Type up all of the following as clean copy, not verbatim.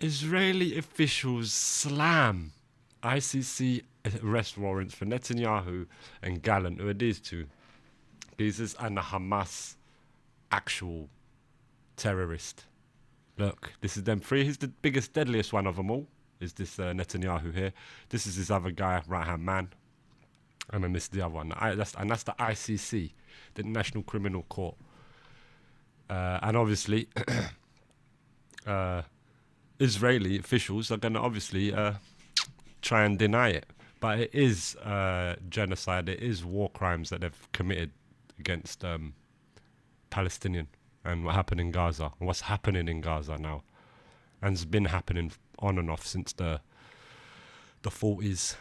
Israeli officials slam ICC arrest warrants for Netanyahu and Gallant. Who are these two? These is and a Hamas actual terrorist. Look, this is them three. He's the biggest, deadliest one of them all. Is this Netanyahu here? This is his other guy, right hand man, and then this is the other one. That's the ICC, the National Criminal Court, and obviously, Israeli officials are going to obviously try and deny it. But it is genocide. It is war crimes that they've committed against Palestinian and what happened in Gaza. And what's happening in Gaza now. And it's been happening on and off since the 40s.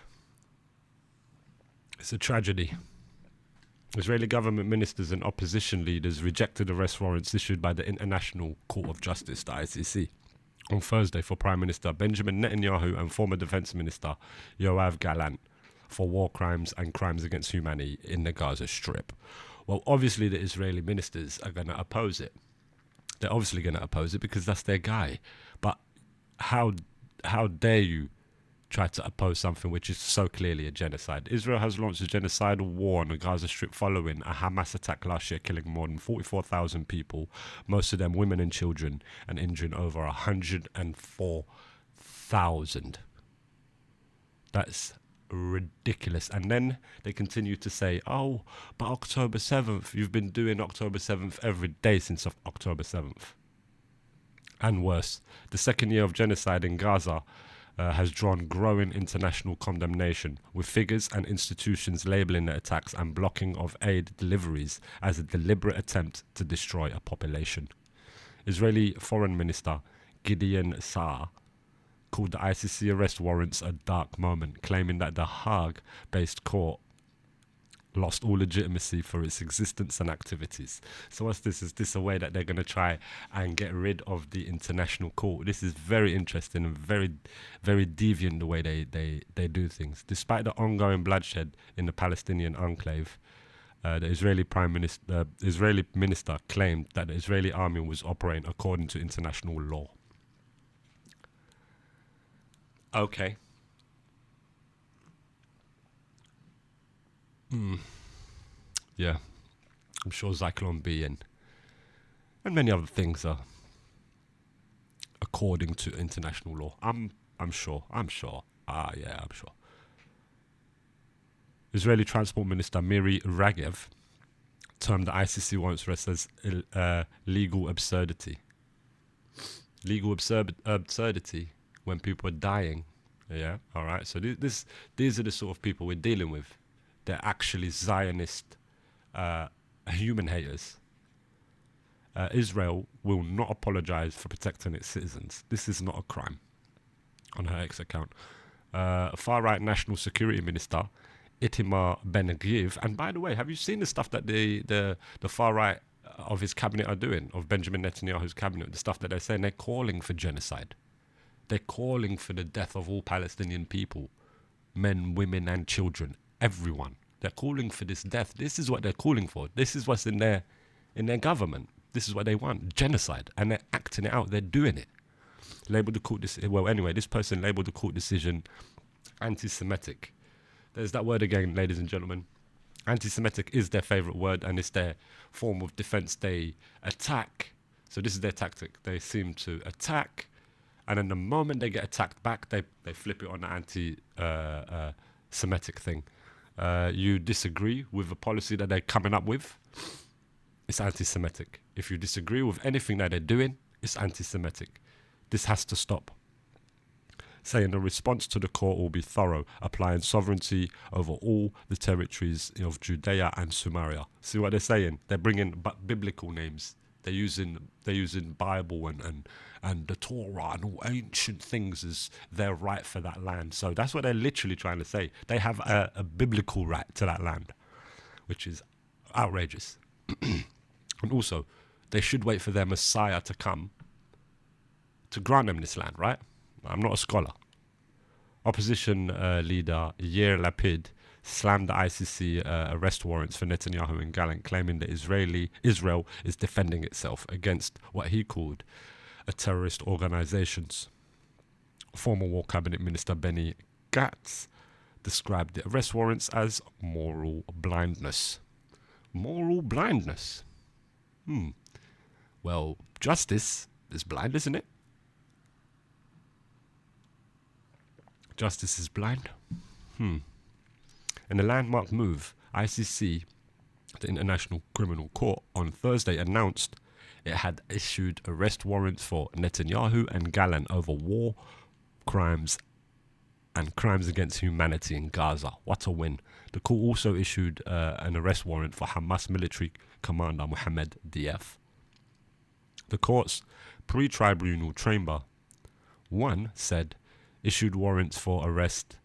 It's a tragedy. Israeli government ministers and opposition leaders rejected arrest warrants issued by the International Court of Justice, the ICC, on Thursday for Prime Minister Benjamin Netanyahu and former Defense Minister Yoav Gallant for war crimes and crimes against humanity in the Gaza Strip. Well, obviously the Israeli ministers are going to oppose it. They're obviously going to oppose it because that's their guy. But how dare you try to oppose something which is so clearly a genocide? Israel has launched a genocidal war on the Gaza Strip following a Hamas attack last year, killing more than 44,000 people, most of them women and children, and injuring over 104,000. That's ridiculous. And then they continue to say, oh, but October 7th, you've been doing October 7th every day since October 7th. And worse, the second year of genocide in Gaza has drawn growing international condemnation, with figures and institutions labelling the attacks and blocking of aid deliveries as a deliberate attempt to destroy a population. Israeli Foreign Minister Gideon Saar called the ICC arrest warrants a dark moment, claiming that the Hague-based court lost all legitimacy for its existence and activities. So what's this? Is this a way that they're going to try and get rid of the international court? This is very interesting and very, very deviant the way they do things. Despite the ongoing bloodshed in the Palestinian enclave, the Israeli minister claimed that the Israeli army was operating according to international law. Okay. Yeah, I'm sure Zyklon B and many other things are according to international law. I'm sure. I'm sure. Israeli Transport Minister Miri Regev termed the ICC warrants arrest as legal absurdity. Legal absurdity when people are dying. Yeah, all right. So these are the sort of people we're dealing with. They're actually Zionist human haters. Israel will not apologize for protecting its citizens. This is not a crime. On her X account, far-right National Security Minister Itamar Ben-Gvir. And by the way, have you seen the stuff that the far-right of his cabinet are doing, of Benjamin Netanyahu's cabinet? The stuff that they're saying, they're calling for genocide. They're calling for the death of all Palestinian people, men, women, and children. Everyone. They're calling for this death. This is what they're calling for. This is what's in their government. This is what they want. Genocide. And they're acting it out. They're doing it. Labeled the court this person labeled the court decision anti-Semitic. There's that word again, ladies and gentlemen. Anti-Semitic is their favorite word, and it's their form of defense. They attack. So this is their tactic. They seem to attack, and then the moment they get attacked back, they flip it on the anti-Semitic thing. You disagree with the policy that they're coming up with, it's anti-Semitic. If you disagree with anything that they're doing, it's anti-Semitic. This has to stop. Saying the response to the court will be thorough, applying sovereignty over all the territories of Judea and Samaria. See what they're saying? They're bringing biblical names. They're using Bible and the Torah and all ancient things as their right for that land. So that's what they're literally trying to say. They have a biblical right to that land, which is outrageous. And also, they should wait for their Messiah to come to grant them this land, right? I'm not a scholar. Opposition leader Yair Lapid slammed the ICC arrest warrants for Netanyahu and Gallant, claiming that Israel is defending itself against what he called a terrorist organizations. Former War Cabinet Minister Benny Gantz described the arrest warrants as moral blindness. Moral blindness. Well, justice is blind, isn't it? Justice is blind. In a landmark move, ICC, the International Criminal Court, on Thursday announced it had issued arrest warrants for Netanyahu and Gallant over war crimes and crimes against humanity in Gaza. What a win. The court also issued an arrest warrant for Hamas military commander Mohammed Diaf. The court's pre-tribunal chamber 1 said issued warrants for arrest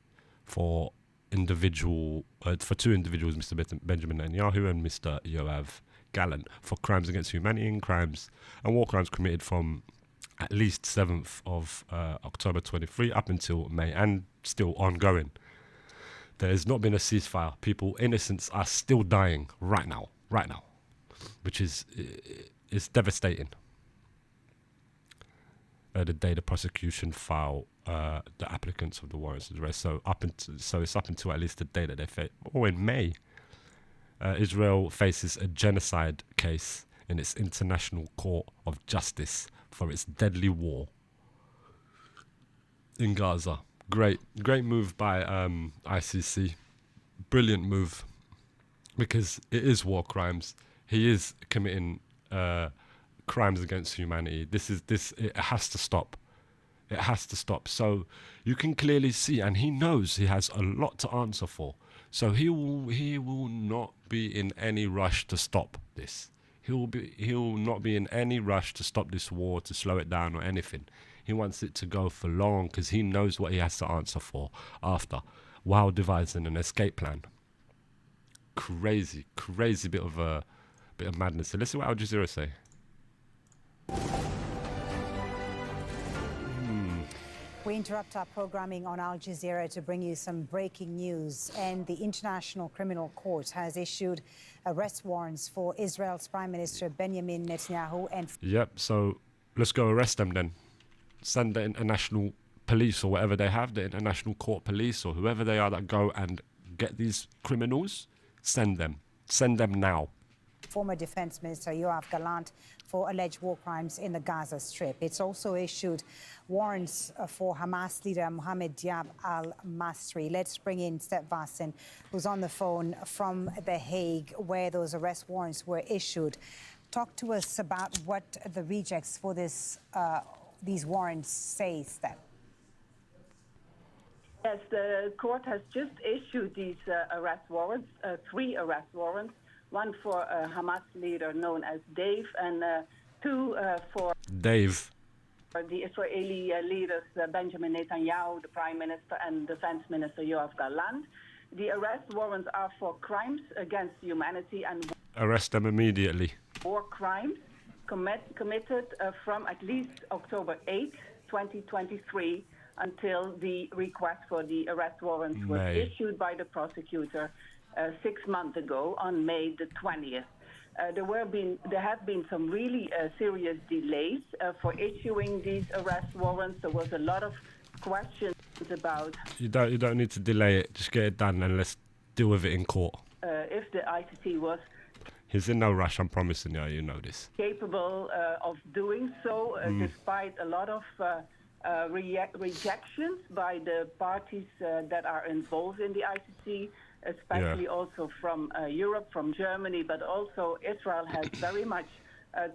for two individuals, Mr. Benjamin Netanyahu and Mr. Yoav Gallant, for crimes against humanity and war crimes committed from at least 7th of October 23 up until May, and still ongoing. There has not been a ceasefire. Innocents are still dying right now, which is devastating. The day the prosecution file the applicants of the warrants of arrest. So it's up until at least the day that they face. Or in May, Israel faces a genocide case in its International Court of Justice for its deadly war in Gaza. Great move by ICC. Brilliant move, because it is war crimes. He is committing crimes against humanity. It has to stop. It has to stop. So you can clearly see, and he knows he has a lot to answer for. So he will not be in any rush to stop this. He'll not be in any rush to stop this war, to slow it down or anything. He wants it to go for long because he knows what he has to answer for after, while devising an escape plan. Crazy bit of madness. So let's see what Al Jazeera say. We interrupt our programming on Al Jazeera to bring you some breaking news. And the International Criminal Court has issued arrest warrants for Israel's Prime Minister Benjamin Netanyahu and... Yep, so let's go arrest them then. Send the international police or whatever they have, the International Court Police or whoever they are that go and get these criminals. Send them. Send them now. Former Defense Minister Yoav Gallant for alleged war crimes in the Gaza Strip. It's also issued warrants for Hamas leader Mohammed Diab al-Masri. Let's bring in Step Vassen, who's on the phone from The Hague, where those arrest warrants were issued. Talk to us about what the rejects for these warrants say, Step. Yes, the court has just issued these arrest warrants, 3 arrest warrants. One for Hamas leader known as Dave, and 2 for Dave. The Israeli leaders Benjamin Netanyahu, the Prime Minister, and Defense Minister Yoav Gallant. The arrest warrants are for crimes against humanity and arrest them immediately. War crimes committed from at least October 8, 2023, until the request for the arrest warrants was issued by the prosecutor 6 months ago on May the 20th. There have been some really serious delays for issuing these arrest warrants. There was a lot of questions about... You don't need to delay it. Just get it done and let's deal with it in court. If the ICC was... He's in no rush, I'm promising you, you know this. ...capable of doing so, despite a lot of rejections by the parties that are involved in the ICC, especially also from Europe, from Germany, but also Israel has very much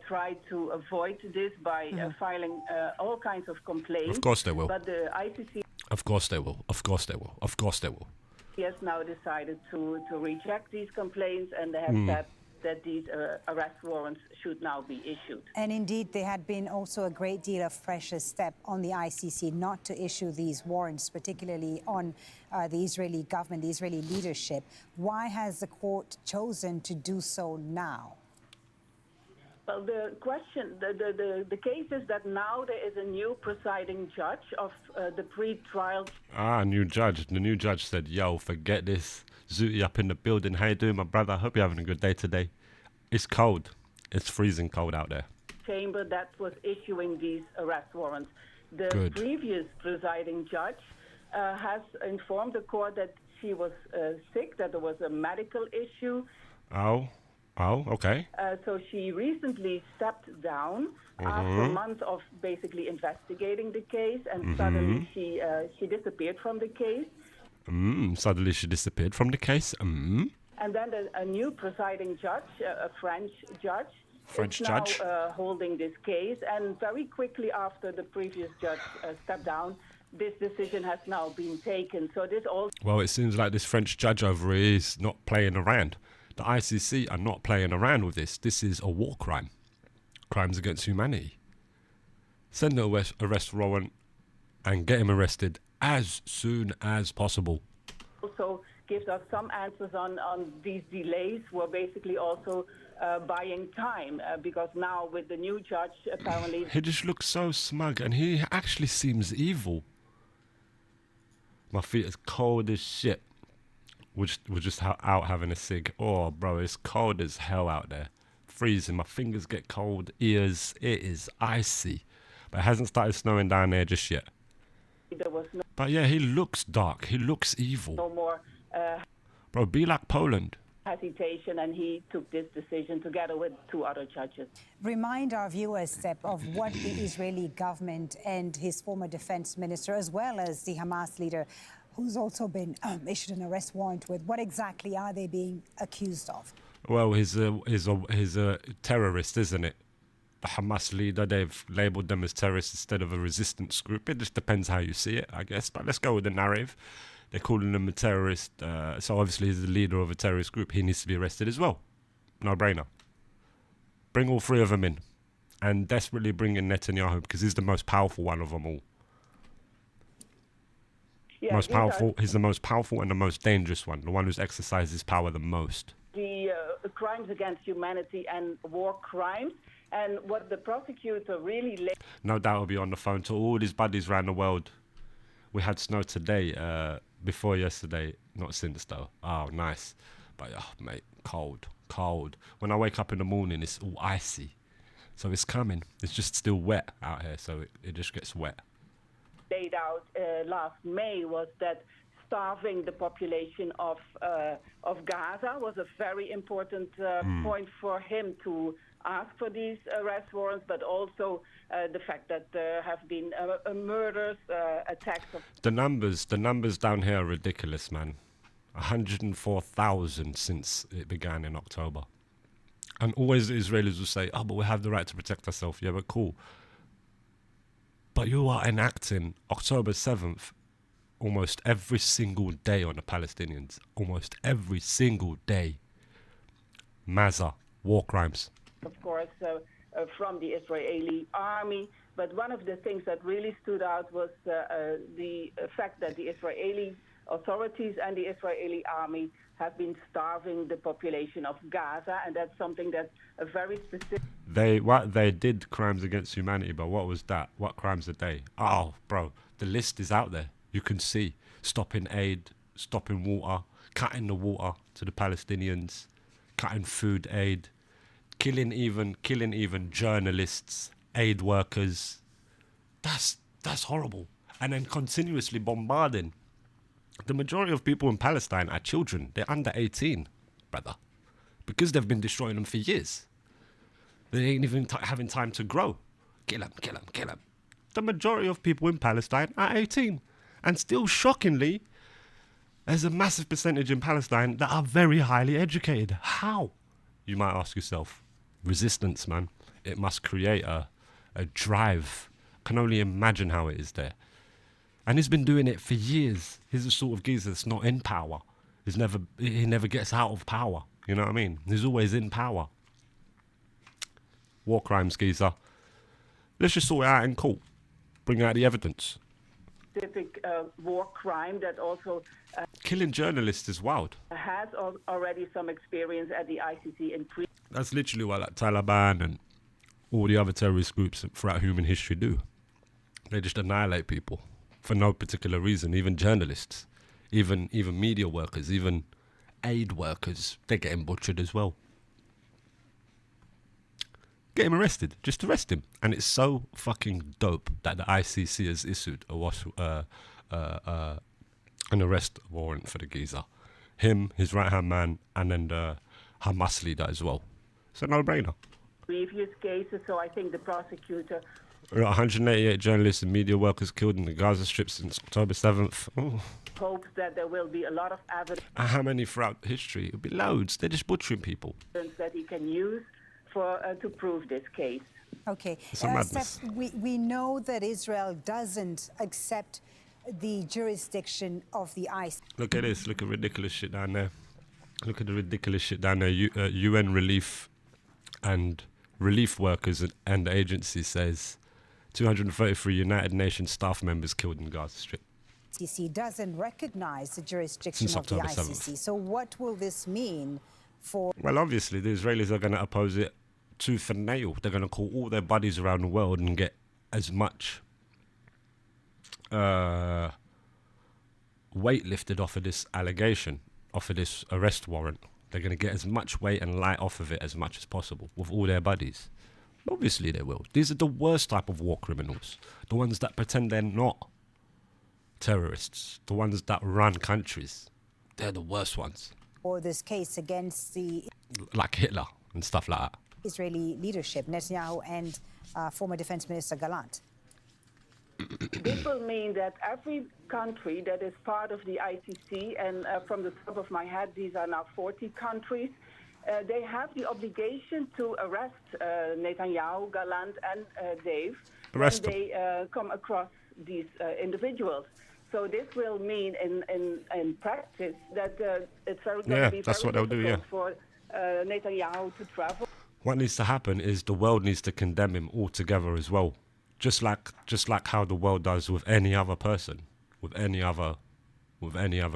tried to avoid this by filing all kinds of complaints. Of course they will. But the ICC... Of course they will. Of course they will. Of course they will. He has now decided to reject these complaints, and they have said that these arrest warrants should now be issued. And indeed, there had been also a great deal of pressure step on the ICC not to issue these warrants, particularly on the Israeli government, the Israeli leadership. Why has the court chosen to do so now? Well, the question, the case is that now there is a new presiding judge of the pre-trial... New judge. The new judge said, yo, forget this. Zooty up in the building. How you doing, my brother? I hope you're having a good day today. It's cold. It's freezing cold out there. Chamber that was issuing these arrest warrants. The Good. previous presiding judge has informed the court that she was sick, that there was a medical issue. Oh, okay. So she recently stepped down after months of basically investigating the case, and suddenly she disappeared from the case. Suddenly she disappeared from the case. And then a new presiding judge, a French judge, is now holding this case. And very quickly after the previous judge stepped down, this decision has now been taken. So this all. Well, it seems like this French judge over here is not playing around. The ICC are not playing around with this. This is a war crime. Crimes against humanity. Send the arrest warrant and get him arrested as soon as possible. Also gives us some answers on these delays. We're basically also buying time because now with the new judge, apparently. He just looks so smug and he actually seems evil. My feet is cold as shit. We're just out having a cig. Oh, bro, it's cold as hell out there. Freezing. My fingers get cold. Ears. It is icy. But it hasn't started snowing down there just yet. There was no. But yeah, he looks dark. He looks evil. No more. Bro, be like Poland. Hesitation, and he took this decision together with two other judges. Remind our viewers, Sepp, of what the Israeli government and his former defense minister, as well as the Hamas leader, who's also been issued an arrest warrant with, what exactly are they being accused of? Well, he's a terrorist, isn't it? The Hamas leader, they've labelled them as terrorists instead of a resistance group. It just depends how you see it, I guess. But let's go with the narrative. They're calling him a terrorist. So obviously he's the leader of a terrorist group. He needs to be arrested as well. No-brainer. Bring all three of them in. And desperately bring in Netanyahu because he's the most powerful one of them all. Yeah, most powerful. He's the most powerful and the most dangerous one. The one who's exercised his power the most. The crimes against humanity and war crimes. And what the prosecutor really... No doubt he'll be on the phone to all his buddies around the world. We had snow today, before yesterday. Not since though. Oh, nice. But, mate, cold. When I wake up in the morning, it's all icy. So it's coming. It's just still wet out here, so it just gets wet. Laid out last May was that starving the population of Gaza was a very important point for him to ask for these arrest warrants, but also the fact that there have been murders, attacks. The numbers down here are ridiculous, man. 104,000 since it began in October. And always the Israelis will say, oh, but we have the right to protect ourselves. Yeah, but cool. But you are enacting October 7th almost every single day on the Palestinians. Almost every single day. Maza, war crimes. Of course, from the Israeli army. But one of the things that really stood out was the fact that the Israeli authorities and the Israeli army have been starving the population of Gaza, and that's something that's a very specific... They did crimes against humanity, but what was that? What crimes did they? Oh, bro, the list is out there. You can see stopping aid, stopping water, cutting the water to the Palestinians, cutting food aid, killing even journalists, aid workers. That's horrible. And then continuously bombarding. The majority of people in Palestine are children. They're under 18, brother. Because they've been destroying them for years. They ain't even having time to grow. Kill them. The majority of people in Palestine are 18. And still, shockingly, there's a massive percentage in Palestine that are very highly educated. How? You might ask yourself. Resistance, man. It must create a drive. I can only imagine how it is there. And he's been doing it for years. He's the sort of geezer that's not in power. He never gets out of power. You know what I mean? He's always in power. War crimes, geezer. Let's just sort it out in court. Bring out the evidence. Specific war crime that also... Killing journalists is wild. Has already some experience at the ICC in pre... That's literally what like Taliban and all the other terrorist groups throughout human history do. They just annihilate people for no particular reason. Even journalists, even media workers, even aid workers, they're getting butchered as well. Get him arrested. Just arrest him. And it's so fucking dope that the ICC has issued an arrest warrant for the geezer. Him, his right-hand man, and then the Hamas leader as well. It's a no-brainer. Previous cases, so I think the prosecutor... 188 journalists and media workers killed in the Gaza Strip since October 7th. Oh. Hopes that there will be a lot of evidence. And how many throughout history? It'll be loads. They're just butchering people. That he can use to prove this case. Okay. It's a madness. Steph, we know that Israel doesn't accept the jurisdiction of the ICC. Look at this. Look at ridiculous shit down there. Look at the ridiculous shit down there. UN relief and relief workers and the agency says 233 United Nations staff members killed in Gaza Strip. ICC doesn't recognize the jurisdiction Since of the October ICC. 7th. So what will this mean for... Well, obviously, the Israelis are going to oppose it tooth and nail. They're going to call all their buddies around the world and get as much weight lifted off of this allegation, off of this arrest warrant. They're going to get as much weight and light off of it as much as possible with all their buddies. Obviously they will. These are the worst type of war criminals. The ones that pretend they're not terrorists. The ones that run countries. They're the worst ones. or this case against the Like Hitler and stuff like that. Israeli leadership, Netanyahu and former Defense Minister Gallant? This will mean that every country that is part of the ICC, and from the top of my head, these are now 40 countries, they have the obligation to arrest Netanyahu, Gallant, and Dave when they come across these individuals. So this will mean, in practice, that it's going to be that's very what they'll do, difficult for Netanyahu to travel. What needs to happen is the world needs to condemn him altogether as well. Just like how the world does with any other person, with any other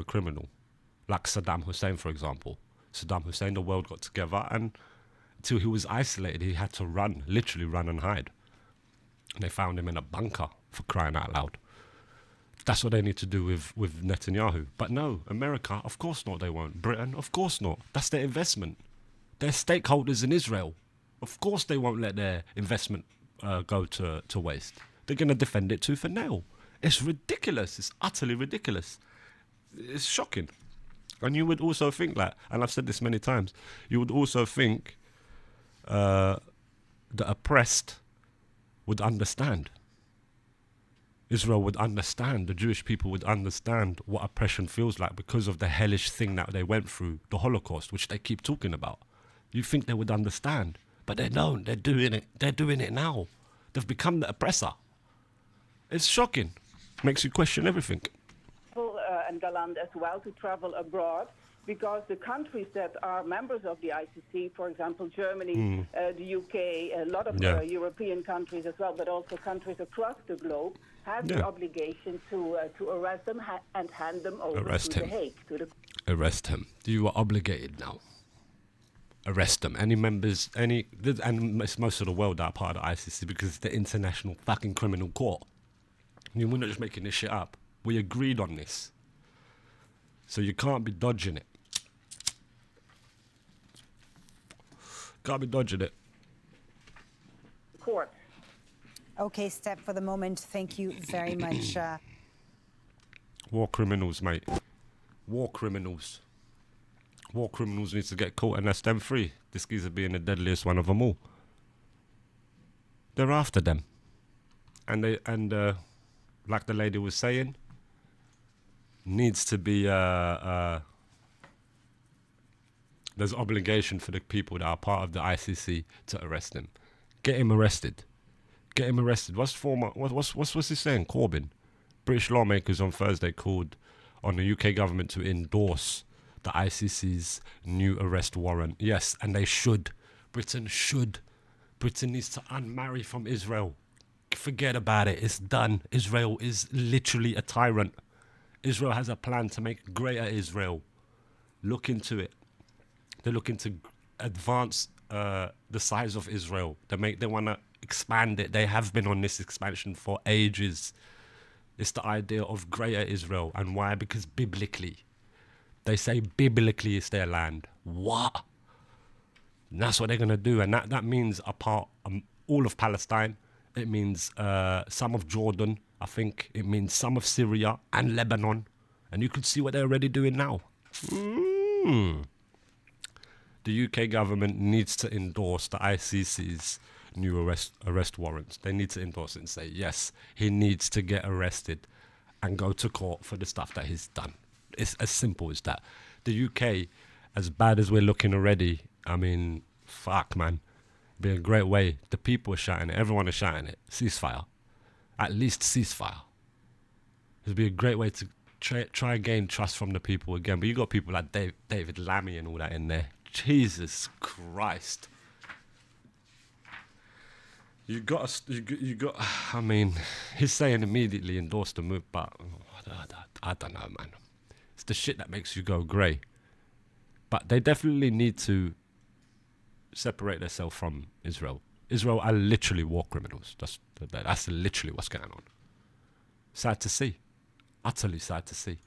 criminal, like Saddam Hussein, for example. Saddam Hussein, the world got together, and until he was isolated, he had to run, literally run and hide. And they found him in a bunker, for crying out loud. That's what they need to do with Netanyahu. But no, America, of course not, they won't. Britain, of course not. That's their investment. They're stakeholders in Israel. Of course they won't let their investment go to waste. They're going to defend it tooth and nail. It's ridiculous. It's utterly ridiculous. It's shocking. And you would also think that, and I've said this many times, you would also think the oppressed would understand. Israel would understand, the Jewish people would understand what oppression feels like because of the hellish thing that they went through, the Holocaust, which they keep talking about. You think they would understand, but they don't. They're doing it. They're doing it now. They've become the oppressor. It's shocking. Makes you question everything. And Gallant as well to travel abroad, because the countries that are members of the ICC, for example, Germany, the UK, a lot of European countries as well, but also countries across the globe, have the obligation to arrest them and hand them over to The Hague. Arrest him. You are obligated now. Arrest them. Any members, and it's most of the world that are part of the ICC because it's the International fucking Criminal Court. We're not just making this shit up. We agreed on this. So you can't be dodging it. Can't be dodging it. Court. Okay, Steph, for the moment, thank you very much. War criminals, mate. War criminals. War criminals need to get caught and that's them free. This geezer being the deadliest one of them all. They're after them. And like the lady was saying, needs to be there's obligation for the people that are part of the ICC to arrest him. Get him arrested. Get him arrested. What's he saying? Corbyn. British lawmakers on Thursday called on the UK government to endorse the ICC's new arrest warrant. Yes, and they should. Britain should. Britain needs to unmarry from Israel. Forget about it. It's done. Israel is literally a tyrant. Israel has a plan to make greater Israel. Look into it. They're looking to advance the size of Israel. They want to expand it. They have been on this expansion for ages. It's the idea of greater Israel. And why? Because biblically. They say biblically it's their land. What? And that's what they're going to do. And that means all of Palestine. It means some of Jordan. I think it means some of Syria and Lebanon. And you could see what they're already doing now. The UK government needs to endorse the ICC's new arrest warrants. They need to endorse it and say, yes, he needs to get arrested and go to court for the stuff that he's done. It's as simple as that. The UK, as bad as we're looking already, I mean, fuck, man. Be a great way. The people are shouting it. Everyone is shouting it. Ceasefire. At least ceasefire. It'd be a great way to try and gain trust from the people again. But you got people like David Lammy and all that in there. Jesus Christ. You got. I mean, he's saying immediately endorse the move, but I don't know, man. It's the shit that makes you go grey. But they definitely need to separate themselves from Israel. Israel are literally war criminals. That's literally what's going on. Sad to see. Utterly sad to see.